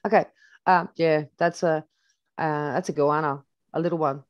Okay. Yeah, that's a goanna, a little one.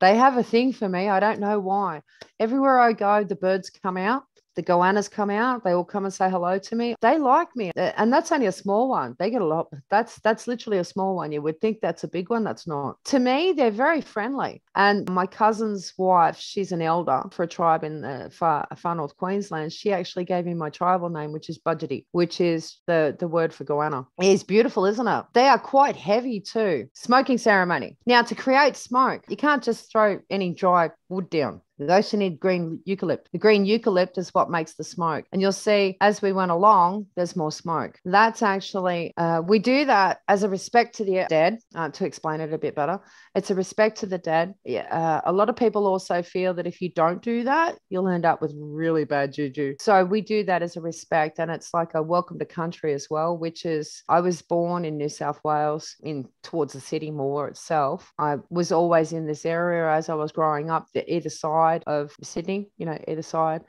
They have a thing for me. I don't know why. Everywhere I go, the birds come out, the goannas come out. They all come and say hello to me. They like me, and that's only a small one. They get a lot. That's literally a small one. You would think that's a big one. That's not. To me, they're very friendly. And my cousin's wife, she's an elder for a tribe in the far north Queensland. She actually gave me my tribal name, which is Budgety, which is the word for goanna. It's beautiful, isn't it? They are quite heavy too. Smoking ceremony. Now, to create smoke, you can't just throw any dry wood down. You actually need green eucalypt. The green eucalypt is what makes the smoke. And you'll see as we went along, there's more smoke. That's actually, we do that as a respect to the dead, to explain it a bit better. It's a respect to the dead. Yeah, a lot of people also feel that if you don't do that, you'll end up with really bad juju. So we do that as a respect. And it's like a welcome to country as well, which is, I was born in New South Wales, towards the city more itself. I was always in this area as I was growing up, either side of Sydney, either side,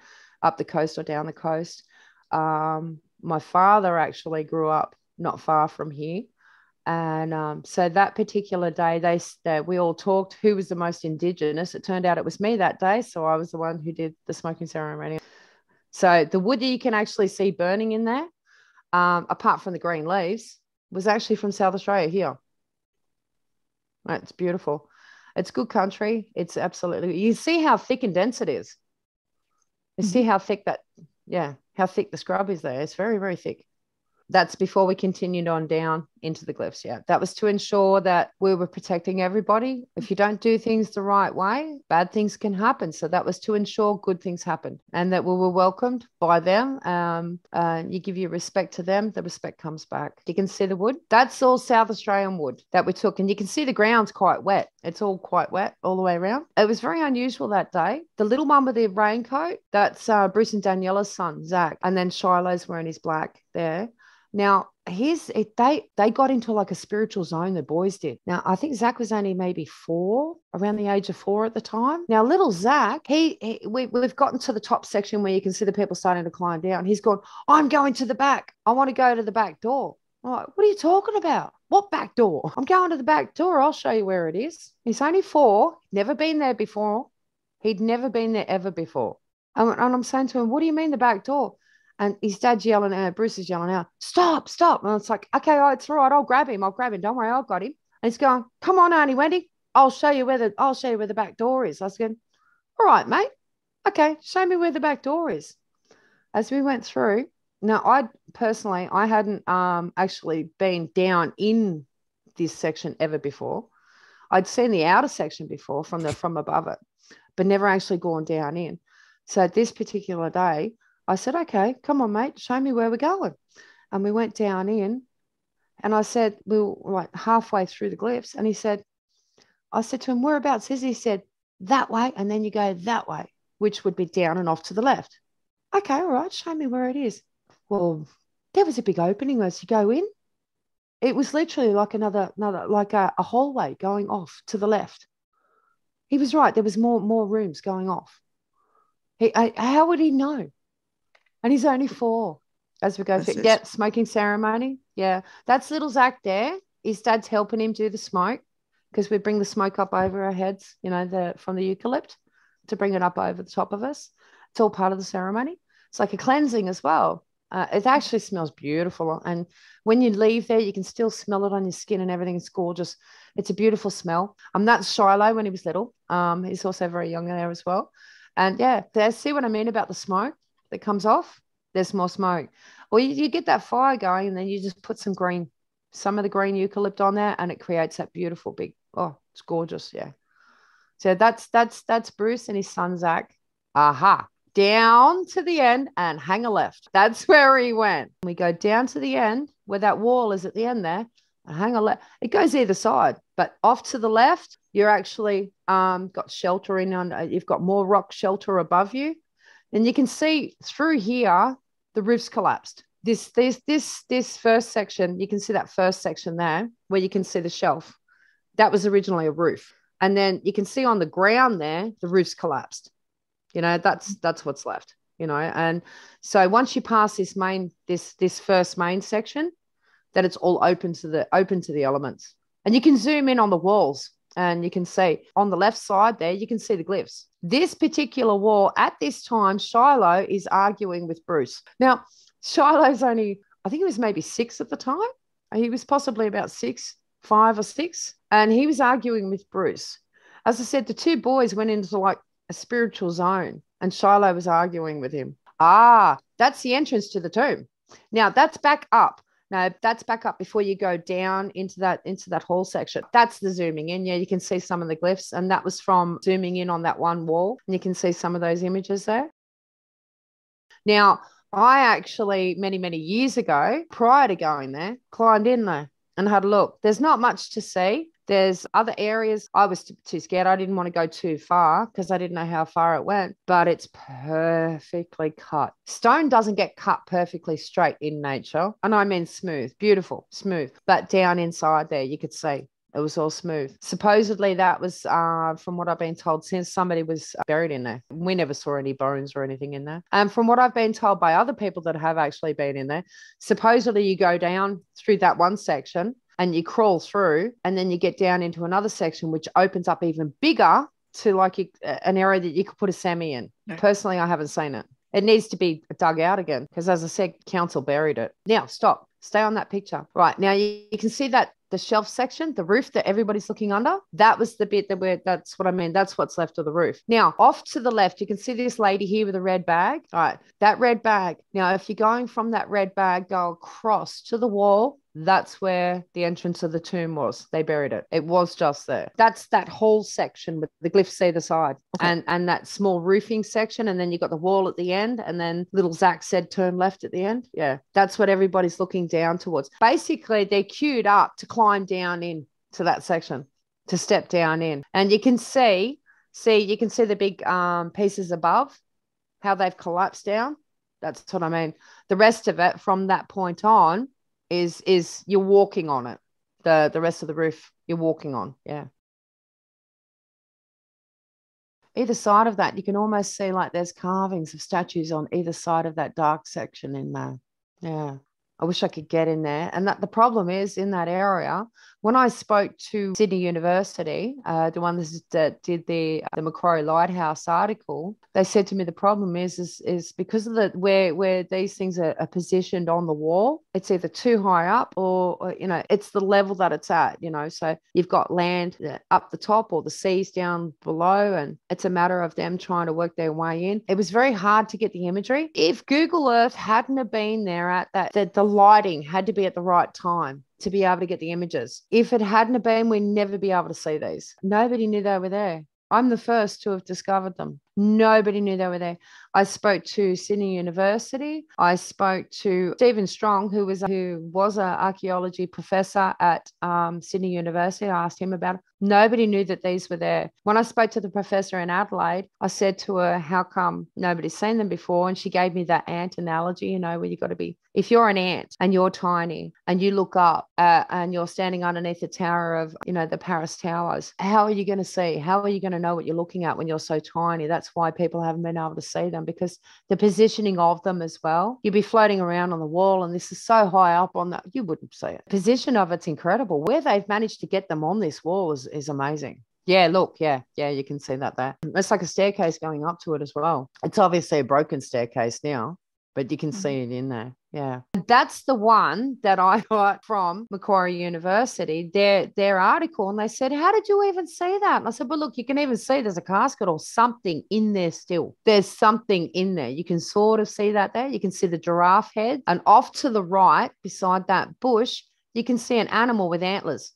up the coast or down the coast. My father actually grew up not far from here. And so that particular day, we all talked who was the most Indigenous. It turned out it was me that day. So I was the one who did the smoking ceremony. So the wood that you can actually see burning in there, apart from the green leaves, was actually from South Australia here. Right, it's beautiful. It's good country. It's absolutely, you see how thick and dense it is. You see how thick how thick the scrub is there. It's very, very thick. That's before we continued on down into the glyphs. Yeah, that was to ensure that we were protecting everybody. If you don't do things the right way, bad things can happen. So that was to ensure good things happen and that we were welcomed by them. You give your respect to them, the respect comes back. You can see the wood. That's all South Australian wood that we took. And you can see the ground's quite wet. It's all quite wet all the way around. It was very unusual that day. The little one with the raincoat, that's Bruce and Daniela's son, Zach. And then Shiloh's wearing his black there. Now, they got into like a spiritual zone, the boys did. Now, I think Zach was only maybe 4, around the age of 4 at the time. Now, little Zach, we've gotten to the top section where you can see the people starting to climb down. He's gone, I'm going to the back. I want to go to the back door. I'm like, what are you talking about? What back door? I'm going to the back door. I'll show you where it is. He's only 4, never been there before. He'd never been there ever before. And I'm saying to him, what do you mean the back door? And his dad's yelling out, Bruce is yelling out, stop. And it's like, okay, it's all right. I'll grab him. Don't worry, I've got him. And he's going, come on, Auntie Wendy. I'll show you where the back door is. I was going, all right, mate. Okay, show me where the back door is. As we went through, now I hadn't actually been down in this section ever before. I'd seen the outer section before from above it, but never actually gone down in. So this particular day, I said, okay, come on, mate, show me where we're going. And we went down in, and I said, we were like halfway through the glyphs. And I said to him, whereabouts is he? He said, that way. And then you go that way, which would be down and off to the left. Okay, all right, show me where it is. Well, there was a big opening as you go in. It was literally like another like a hallway going off to the left. He was right. There was more rooms going off. How would he know? And he's only 4 as we go through. Yeah, smoking ceremony. Yeah. That's little Zach there. His dad's helping him do the smoke because we bring the smoke up over our heads, from the eucalypt to bring it up over the top of us. It's all part of the ceremony. It's like a cleansing as well. It actually smells beautiful. And when you leave there, you can still smell it on your skin and everything. It's gorgeous. It's a beautiful smell. That's Shiloh when he was little. He's also very young there as well. And yeah, see what I mean about the smoke that comes off? There's more smoke. Or you get that fire going and then you just put some of the green eucalypt on there and it creates that beautiful big, it's gorgeous. Yeah. So that's Bruce and his son, Zach. Aha. Down to the end and hang a left. That's where he went. We go down to the end where that wall is at the end there and hang a left. It goes either side, but off to the left, you're actually got shelter you've got more rock shelter above you. And you can see through here, the roof's collapsed. This first section, you can see that first section there where you can see the shelf. That was originally a roof. And then you can see on the ground there, the roof's collapsed. That's what's left, And so once you pass this first main section, that it's all open to the elements. And you can zoom in on the walls, and you can see on the left side there, you can see the glyphs. This particular wall at this time, Shiloh is arguing with Bruce. Now, Shiloh's only, I think he was maybe 6 at the time. He was possibly about 6, 5 or 6. And he was arguing with Bruce. As I said, the two boys went into like a spiritual zone, and Shiloh was arguing with him. That's the entrance to the tomb. Now that's back up. No, that's back up before you go down into that hall section. That's the zooming in. Yeah, you can see some of the glyphs, and that was from zooming in on that one wall. And you can see some of those images there. Now, I actually, many, many years ago, prior to going there, climbed in there and had a look. There's not much to see. There's other areas. I was too scared. I didn't want to go too far because I didn't know how far it went, but it's perfectly cut. Stone doesn't get cut perfectly straight in nature. And I mean smooth, beautiful, smooth. But down inside there, you could see it was all smooth. Supposedly that was, from what I've been told, since somebody was buried in there. We never saw any bones or anything in there. And from what I've been told by other people that have actually been in there, supposedly you go down through that one section and you crawl through, and then you get down into another section, which opens up even bigger to like an area that you could put a semi in. Okay. Personally, I haven't seen it. It needs to be dug out again because, as I said, council buried it. Now, stop. Stay on that picture. Right. Now, you can see that the shelf section, the roof that everybody's looking under, that was the bit that's what I mean. That's what's left of the roof. Now, off to the left, you can see this lady here with a red bag. All right. That red bag. Now, if you're going from that red bag, go across to the wall. That's where the entrance of the tomb was. They buried it. It was just there. That's that whole section with the glyphs either side. Okay. And that small roofing section. And then you got the wall at the end. And then little Zach said turn left at the end. Yeah. That's what everybody's looking down towards. Basically, they're queued up to climb down into that section, to step down in. And you can see the big pieces above, how they've collapsed down. That's what I mean. The rest of it from that point on is you're walking on it. The rest of the roof you're walking on. Yeah. Either side of that, you can almost see like there's carvings of statues on either side of that dark section in there. Yeah. I wish I could get in there. And that the problem is in that area, when I spoke to Sydney University, the one that did the Macquarie Lighthouse article, they said to me the problem is because of the where these things are positioned on the wall, it's either too high up or it's the level that it's at, so you've got land up the top or the seas down below, and it's a matter of them trying to work their way in. It was very hard to get the imagery. If Google Earth hadn't have been there at that, the lighting had to be at the right time to be able to get the images. If it hadn't have been, we'd never be able to see these. Nobody knew they were there. I'm the first to have discovered them. Nobody knew they were there. I spoke to Sydney University. I spoke to Stephen Strong, who was an archaeology professor at Sydney University. I asked him about it. Nobody knew that these were there. When I spoke to the professor in Adelaide, I said to her, how come nobody's seen them before? And she gave me that ant analogy, where you got to be, if you're an ant and you're tiny and you look up and you're standing underneath the tower of, the Paris Towers, how are you going to see? How are you going to know what you're looking at when you're so tiny? That's why people haven't been able to see them, because the positioning of them as well. You'd be floating around on the wall and this is so high up on that, you wouldn't see it. Position of it's incredible. Where they've managed to get them on this wall is amazing. Yeah, look, yeah, you can see that there. It's like a staircase going up to it as well. It's obviously a broken staircase now, but you can see it in there. Yeah. That's the one that I got from Macquarie University, their article. And they said, how did you even see that? And I said, well, look, you can even see there's a casket or something in there still. There's something in there. You can sort of see that there. You can see the giraffe head. And off to the right, beside that bush, you can see an animal with antlers.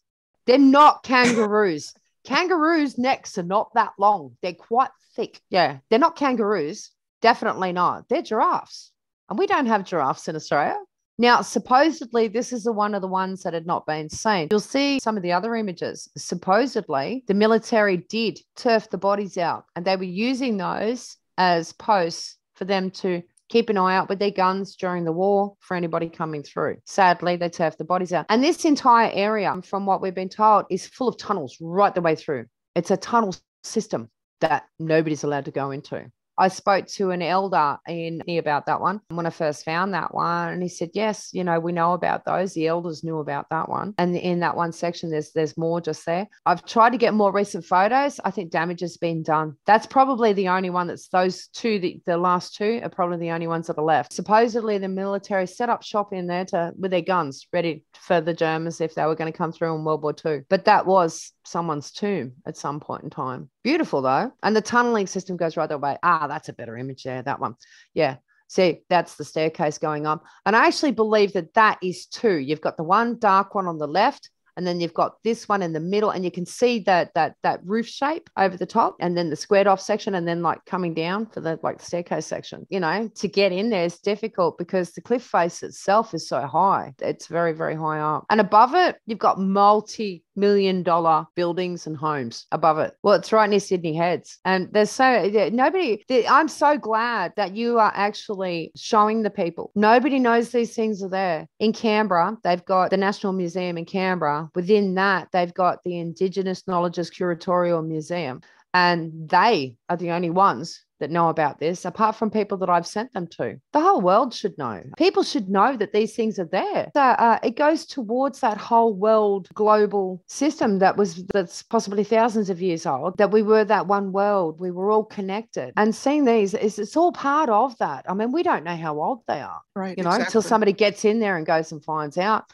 They're not kangaroos. Kangaroos' necks are not that long. They're quite thick. Yeah. They're not kangaroos. Definitely not. They're giraffes. And we don't have giraffes in Australia. Now, supposedly, this is one of the ones that had not been seen. You'll see some of the other images. Supposedly, the military did turf the bodies out, and they were using those as posts for them to keep an eye out with their guns during the war for anybody coming through. Sadly, they turfed the bodies out. And this entire area, from what we've been told, is full of tunnels right the way through. It's a tunnel system that nobody's allowed to go into. I spoke to an elder about that one when I first found that one, and he said, yes, we know about those. The elders knew about that one. And in that one section, there's more just there. I've tried to get more recent photos. I think damage has been done. That's probably the only one that's those two, the last two are probably the only ones that are left. Supposedly the military set up shop in there with their guns ready for the Germans if they were going to come through in World War II. But that was someone's tomb at some point in time. Beautiful though. And the tunneling system goes right away. That's a better image there, that one. Yeah. See, that's the staircase going on. And I actually believe that is two. You've got the one dark one on the left, and then you've got this one in the middle, and you can see that roof shape over the top, and then the squared off section, and then like coming down for the staircase section. To get in there is difficult because the cliff face itself is so high. It's very, very high up. And above it, you've got multi-million-dollar buildings and homes above it. Well, it's right near Sydney Heads. And there's I'm so glad that you are actually showing the people. Nobody knows these things are there. In Canberra, they've got the National Museum in Canberra. Within that, they've got the Indigenous Knowledges Curatorial Museum. And they are the only ones that know about this, apart from people that I've sent them to. The whole world should know. People should know that these things are there. So, it goes towards that whole world global system that's possibly thousands of years old, that we were that one world. We were all connected. And seeing these, it's all part of that. I mean, we don't know how old they are, right? Exactly. Until somebody gets in there and goes and finds out.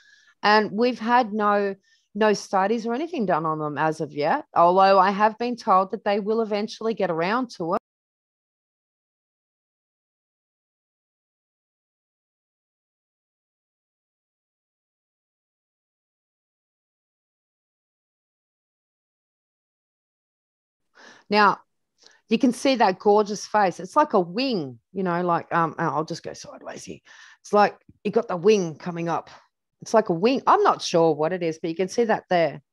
And we've had no studies or anything done on them as of yet, although I have been told that they will eventually get around to it. Now, you can see that gorgeous face. It's like a wing, I'll just go sideways here. It's like you got the wing coming up. It's like a wing. I'm not sure what it is, but you can see that there.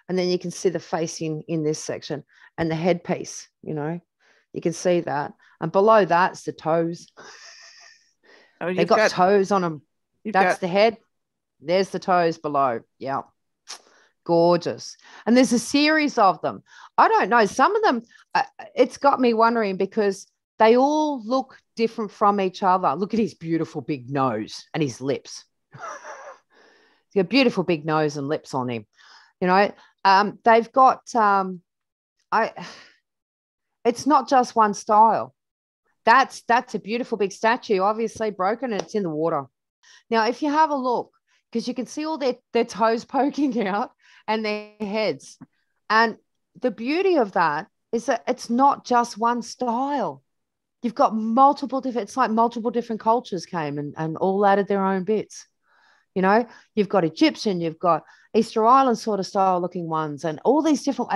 And then you can see the face in this section and the headpiece, you can see that. And below that's the toes. Oh, they've got toes on them. That's the head. There's the toes below. Yeah. Gorgeous. And there's a series of them. I don't know. Some of them, it's got me wondering because they all look different from each other. Look at his beautiful big nose and his lips. He's got a beautiful big nose and lips on him. They've got, it's not just one style. That's a beautiful big statue, obviously broken, and it's in the water. Now, if you have a look, because you can see all their toes poking out and their heads. And the beauty of that is that it's not just one style. You've got it's like multiple different cultures came and all added their own bits. You've got Egyptian, you've got Easter Island sort of style looking ones, and all these different,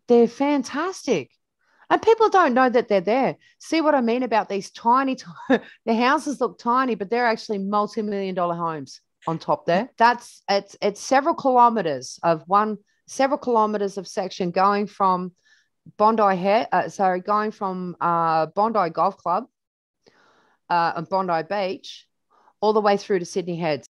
they're fantastic. And people don't know that they're there. See what I mean about these tiny, the houses look tiny, but they're actually multi-million-dollar homes on top there. It's several kilometers of section going from Bondi Golf Club and Bondi Beach all the way through to Sydney Heads.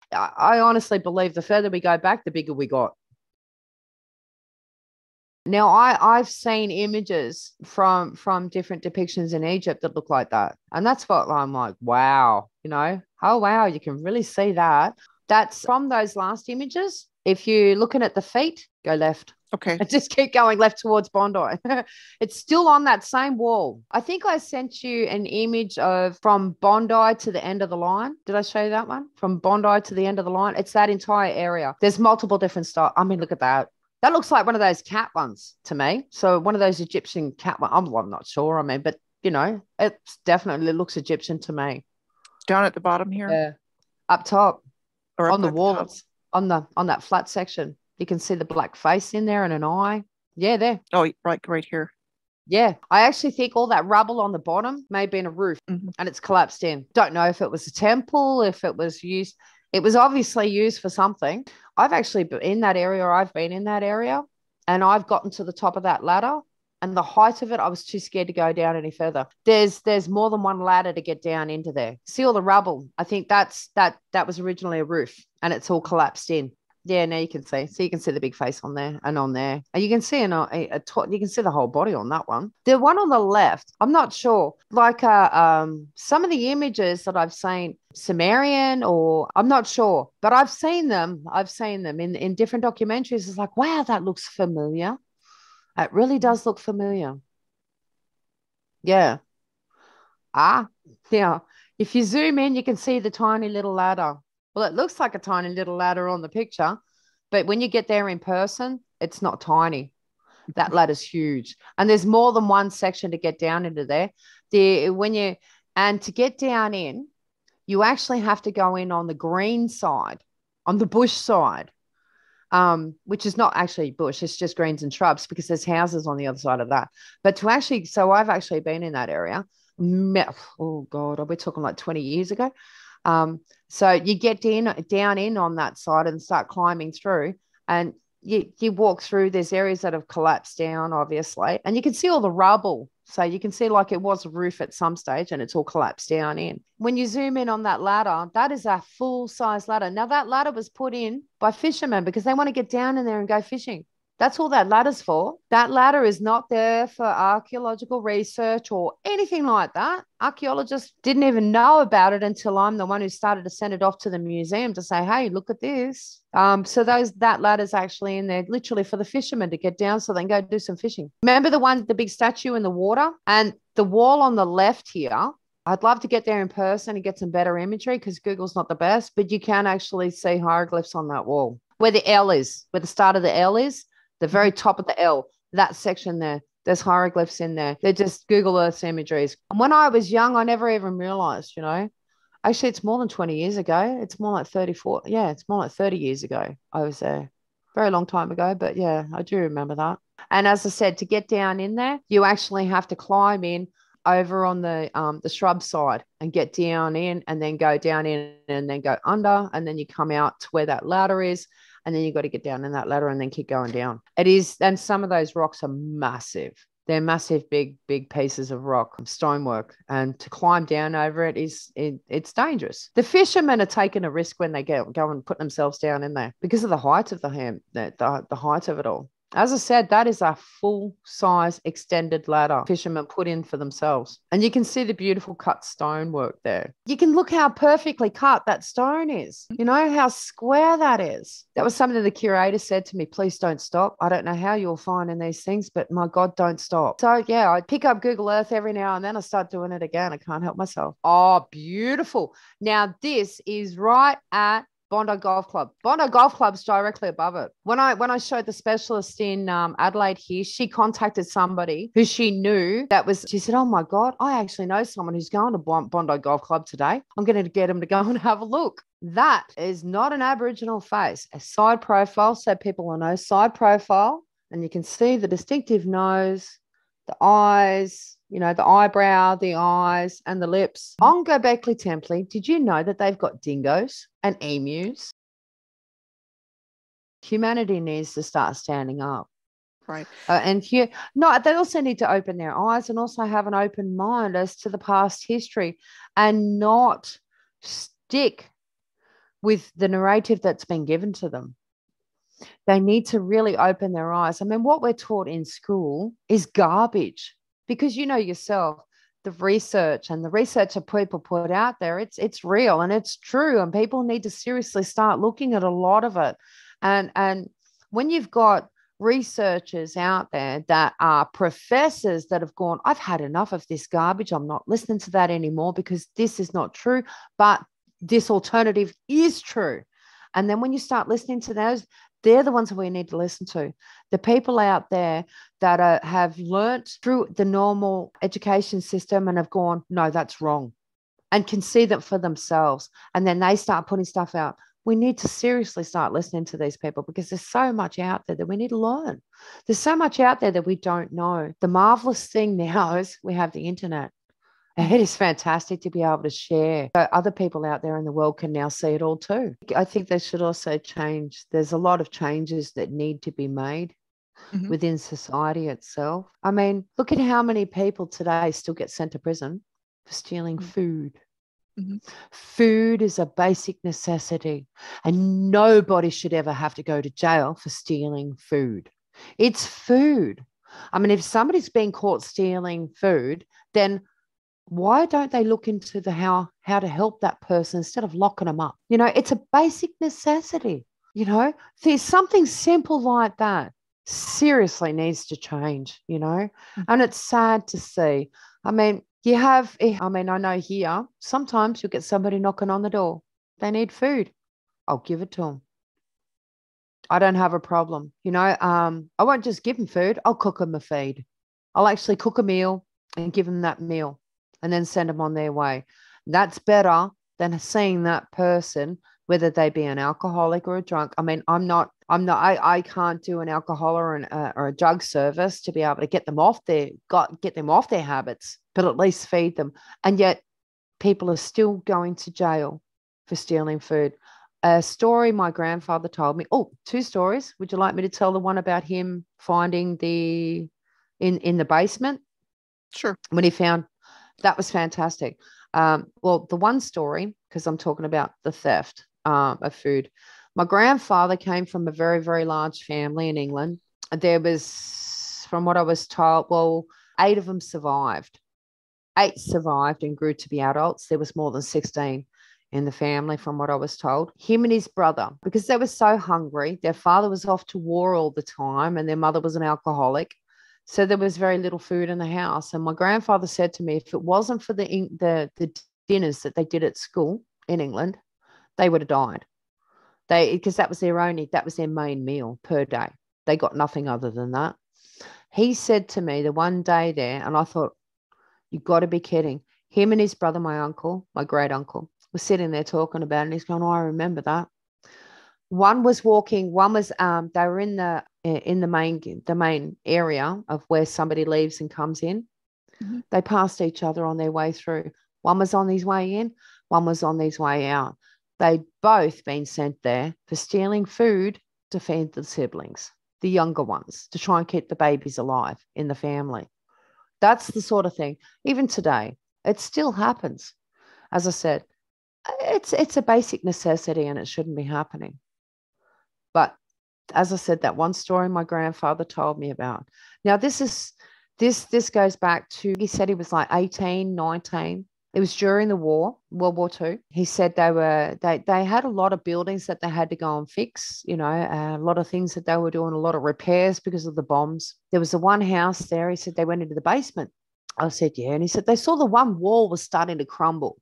I honestly believe the further we go back, the bigger we got. Now, I've seen images from different depictions in Egypt that look like that. And that's what I'm like, wow, oh, wow, you can really see that. That's from those last images. If you're looking at the feet, go left. Okay. And just keep going left towards Bondi. It's still on that same wall. I think I sent you an image of from Bondi to the end of the line. Did I show you that one? From Bondi to the end of the line. It's that entire area. There's multiple different styles. I mean, look at that. That looks like one of those cat ones to me. So one of those Egyptian cat ones. I'm not sure. I mean, but, it definitely looks Egyptian to me. Down at the bottom here? Yeah. Up top. Or on the walls. On that flat section. You can see the black face in there and an eye. Yeah, there. Oh, right here. Yeah. I actually think all that rubble on the bottom may have been a roof and it's collapsed in. Don't know if it was a temple, if it was used. It was obviously used for something. I've actually been in that area. And I've gotten to the top of that ladder, and the height of it, I was too scared to go down any further. There's more than one ladder to get down into there. See all the rubble? I think that was originally a roof, and it's all collapsed in. Yeah, now you can see. So you can see the big face on there and on there. And you can see you can see the whole body on that one. The one on the left, I'm not sure. Like some of the images that I've seen, Sumerian, or I'm not sure, but I've seen them. I've seen them in different documentaries. It's like, wow, that looks familiar. It really does look familiar. Yeah. Yeah. If you zoom in, you can see the tiny little ladder. Well, it looks like a tiny little ladder on the picture, but when you get there in person, it's not tiny. That ladder's huge. And there's more than one section to get down into there. And to get down in, you actually have to go in on the green side, on the bush side, which is not actually bush, it's just greens and shrubs, because there's houses on the other side of that. But so I've actually been in that area. Oh God, we're talking like 20 years ago. So you get down in on that side and start climbing through, and you walk through. There's areas that have collapsed down, obviously, and you can see all the rubble. So you can see like it was a roof at some stage and it's all collapsed down in. When you zoom in on that ladder, that is a full-size ladder. Now that ladder was put in by fishermen because they want to get down in there and go fishing. That's all that ladder's for. That ladder is not there for archaeological research or anything like that. Archaeologists didn't even know about it until I'm the one who started to send it off to the museum to say, hey, look at this. So that ladder's actually in there literally for the fishermen to get down so they can go do some fishing. Remember the big statue in the water? And the wall on the left here, I'd love to get there in person and get some better imagery because Google's not the best, but you can actually see hieroglyphs on that wall. Where the L is, where the start of the L is, the very top of the L, that section there, there's hieroglyphs in there. They're just Google Earth imageries. And when I was young, I never even realized, actually it's more than 20 years ago. It's more like 34. Yeah, it's more like 30 years ago. I was there. Very long time ago, but yeah, I do remember that. And as I said, to get down in there, you actually have to climb in over on the shrub side and get down in and then go down in and then go under. And then you come out to where that ladder is. And then you've got to get down in that ladder and then keep going down. It is, and some of those rocks are massive. They're massive, big pieces of rock, stonework. And to climb down over it's dangerous. The fishermen are taking a risk when they go and put themselves down in there because of the height of the height of it all. As I said, that is a full-size extended ladder fishermen put in for themselves. And you can see the beautiful cut stonework there. You can look how perfectly cut that stone is. You know, how square that is. That was something the curator said to me, please don't stop. I don't know how you'll find in these things, but my God, don't stop. So yeah, I pick up Google Earth every now and then. I start doing it again. I can't help myself. Oh, beautiful. Now this is right at Bondi Golf Club. Bondi Golf Club's directly above it. When I showed the specialist in Adelaide here, she contacted somebody who she knew she said, oh my God, I actually know someone who's going to Bondi Golf Club today. I'm going to get him to go and have a look. That is not an Aboriginal face. A side profile, so people will know, side profile, and you can see the distinctive nose, the eyes, the eyebrow, the eyes, and the lips. On Göbekli Temple, did you know that they've got dingoes and emus? Humanity needs to start standing up. Right. They also need to open their eyes and also have an open mind as to the past history and not stick with the narrative that's been given to them. They need to really open their eyes. I mean, what we're taught in school is garbage. Because yourself, the research that people put out there, it's real and it's true, and people need to seriously start looking at a lot of it. And when you've got researchers out there that are professors that have gone, I've had enough of this garbage, I'm not listening to that anymore because this is not true, but this alternative is true. And then when you start listening to those, they're the ones that we need to listen to. The people out there that have learnt through the normal education system and have gone, no, that's wrong, and can see that for themselves. And then they start putting stuff out. We need to seriously start listening to these people because there's so much out there that we need to learn. There's so much out there that we don't know. The marvelous thing now is we have the internet. It is fantastic to be able to share. So other people out there in the world can now see it all too. I think they should also change. There's a lot of changes that need to be made Mhm. within society itself. I mean, look at how many people today still get sent to prison for stealing food. Mhm. Food is a basic necessity, and nobody should ever have to go to jail for stealing food. It's food. I mean, if somebody's been caught stealing food, then why don't they look into the how to help that person instead of locking them up? You know, it's a basic necessity. You know, there's something simple like that seriously needs to change, you know, and it's sad to see. I mean, I know here, sometimes you'll get somebody knocking on the door. They need food. I'll give it to them. I don't have a problem. You know, I won't just give them food. I'll cook them a feed. I'll actually cook a meal and give them that meal and then send them on their way. That's better than seeing that person, whether they be an alcoholic or a drunk. I mean, I can't do an alcohol or a drug service to be able to get them off their habits, but at least feed them. And yet people are still going to jail for stealing food. A story my grandfather told me. Oh, two stories. Would you like me to tell the one about him finding in the basement? Sure. When he found, that was fantastic. Well, the one story, because I'm talking about the theft of food. My grandfather came from a very, very large family in England. There was, from what I was told, well, 8 of them survived. 8 survived and grew to be adults. There was more than 16 in the family, from what I was told. Him and his brother, because they were so hungry, their father was off to war all the time and their mother was an alcoholic. So there was very little food in the house. And my grandfather said to me, if it wasn't for the dinners that they did at school in England, they would have died. Because that was their main meal per day. They got nothing other than that. He said to me the one day there, and I thought, you've got to be kidding. Him and his brother, my great uncle, was sitting there talking about it, and he's going, oh, I remember that. One was walking, they were in the main area of where somebody leaves and comes in. Mm-hmm. They passed each other on their way through. One was on his way in, one was on his way out. They'd both been sent there for stealing food to feed the siblings, the younger ones, to try and keep the babies alive in the family. That's the sort of thing. Even today, it still happens. As I said, it's a basic necessity and it shouldn't be happening. But as I said, that one story my grandfather told me about. Now, this goes back to, he said he was like 18, 19. It was during the war, World War II. He said they had a lot of buildings that they had to go and fix, you know, a lot of things that they were doing, a lot of repairs because of the bombs. There was the one house there. He said they went into the basement. I said, yeah. And he said they saw the one wall was starting to crumble.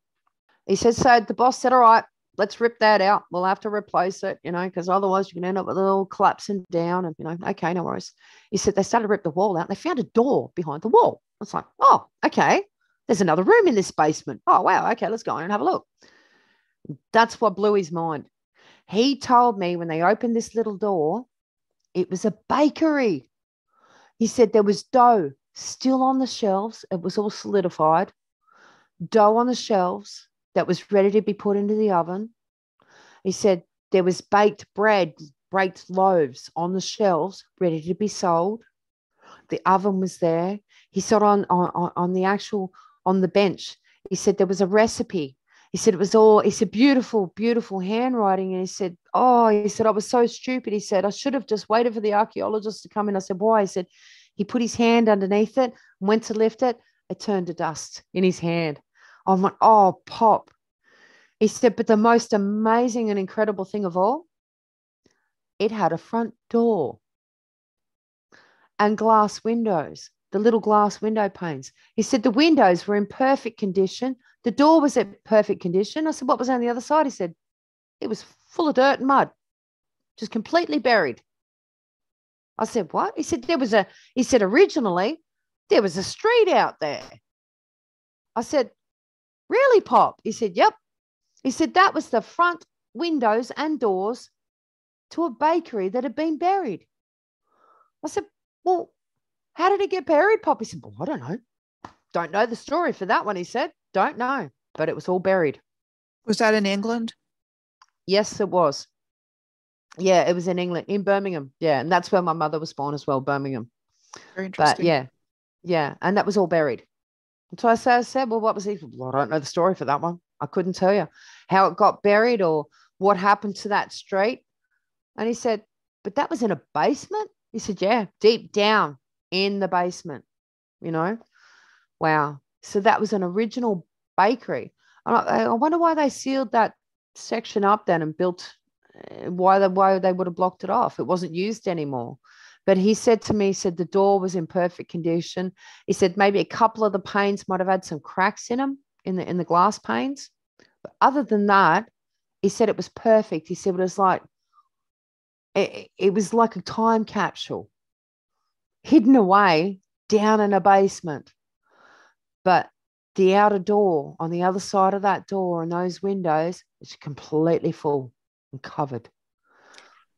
He said, so the boss said, all right, let's rip that out. We'll have to replace it, you know, because otherwise you can end up with it all collapsing down and, you know, okay, no worries. He said they started to rip the wall out and they found a door behind the wall. I was like, oh, okay. There's another room in this basement. Oh, wow. Okay, let's go in and have a look. That's what blew his mind. He told me when they opened this little door, it was a bakery. He said there was dough still on the shelves. It was all solidified. Dough on the shelves that was ready to be put into the oven. He said there was baked bread, baked loaves on the shelves ready to be sold. The oven was there. He said on the bench, he said there was a recipe. He said beautiful, beautiful handwriting. And he said, I was so stupid. He said, I should have just waited for the archaeologist to come in. I said, why? He said, he put his hand underneath it, went to lift it. It turned to dust in his hand. I went, oh, Pop. He said, but the most amazing and incredible thing of all, it had a front door and glass windows, the little glass window panes. He said the windows were in perfect condition. The door was in perfect condition. I said, what was on the other side? He said, it was full of dirt and mud, just completely buried. I said, what? He said, originally there was a street out there. I said, really, Pop? He said, yep. He said, that was the front windows and doors to a bakery that had been buried. I said, well, how did it get buried, Pop? He said, well, I don't know. Don't know the story for that one, he said. Don't know, but it was all buried. Was that in England? Yes, it was. Yeah, it was in England, in Birmingham. Yeah, and that's where my mother was born as well, Birmingham. Very But interesting. yeah, yeah, and that was all buried. And so I said, well, what was he? Well, I don't know the story for that one. I couldn't tell you how it got buried or what happened to that street. And he said, but that was in a basement? He said, yeah, deep down in the basement, you know? Wow. So that was an original bakery. I wonder why they sealed that section up then and built, why they would have blocked it off. It wasn't used anymore. But he said to me, he said the door was in perfect condition. He said maybe a couple of the panes might have had some cracks in them, in the glass panes. But other than that, he said it was perfect. He said it was like a time capsule hidden away down in a basement. But the outer door, on the other side of that door and those windows, is completely full and covered.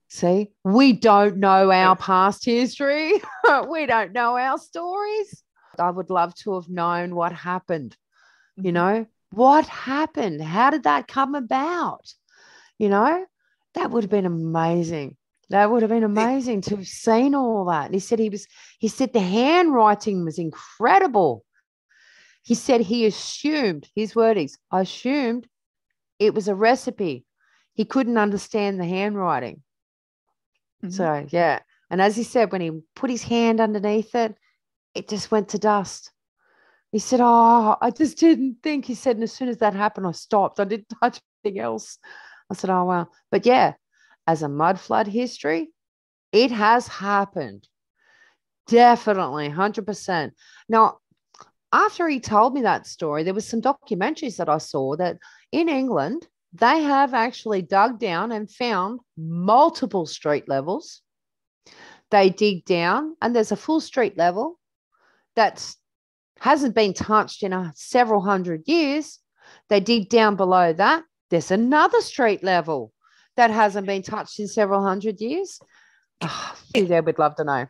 See, we don't know our past history. We don't know our stories. I would love to have known what happened. You know, what happened? How did that come about? You know, that would have been amazing. That would have been amazing to have seen all that. And he said the handwriting was incredible. He said he assumed, his wordings, I assumed it was a recipe. He couldn't understand the handwriting. So, yeah. And as he said, when he put his hand underneath it, it just went to dust. He said, oh, I just didn't think. He said, and as soon as that happened, I stopped. I didn't touch anything else. I said, oh, wow. But yeah, as a mud flood history, it has happened. Definitely, 100%. Now, after he told me that story, there was some documentaries that I saw that in England, they have actually dug down and found multiple street levels. They dig down and there's a full street level that hasn't been touched in several hundred years. They dig down below that. There's another street level that hasn't been touched in several hundred years. Oh, there would love to know.